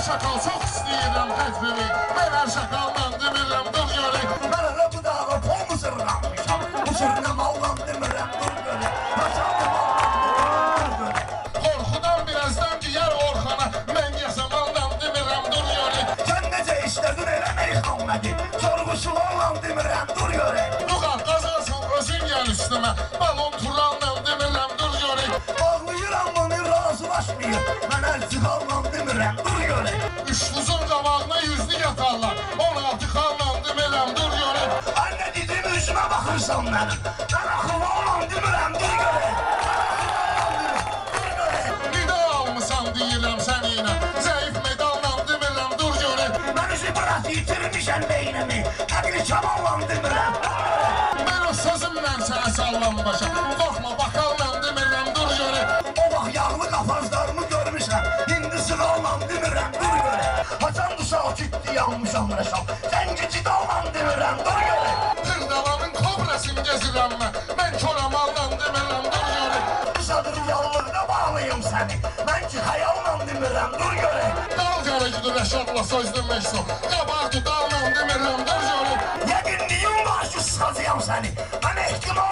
şakal çox istəyirəm xətbimi. Mən hər şakaldan demirəm, dur görək. Mən elə bu dağa pol mısırlanmışam. Bu sürünə mallan demirəm, dur görək. Haçanlı mallan demirəm, dur görək. Qorxudan birazdan deyər Orxana, mən yasamaldan demirəm, dur görək. Sən necə işlədin eləmək xanmədi. Sorğusu olan demirəm, dur görək. Yuxar qazansın, özün gəl üstümə. Balon turandan demirəm, dur görək. Ağlayıram bunu razılaşmayın. Mən əlçıqallan demirəm, dur görək. Üçlüzün qabağına yüzlü yatarlar. 16 xallan demirəm, dur görək. Anne dedim üzümə baxırsan mənim. Mən axıllı olan demirəm, dur görək. Nida almısan deyirəm səninə. Zəif medallan demirəm, dur görək. Mən üzü bırak yitirmişəm beynimi. Əqli çaballan demirəm, dur görək. Mən o sözümlə sənə sallanmışam. Qorxma bakallan demirəm, dur görək. O vaxt yağlı qafazlarımı görmüşəm. İndi sığallan demirəm, dur görək. Haçan duşaq ciddi yanmışam rəşam. Zəngi cidallan demirəm, dur görək. Hırdalanın kobrasını gezirəm mən. Mən koramallan demirəm, dur görək. Dışadır yallıqda bağlayım səni. Mən ki xəyallan demirəm, dur görək. Dal görə gidir Rəşadla söz demək son. Qabar dudallan demirəm, dur görək. Yəqinliyim var ki, sıxacağım səni. Mən ehtimal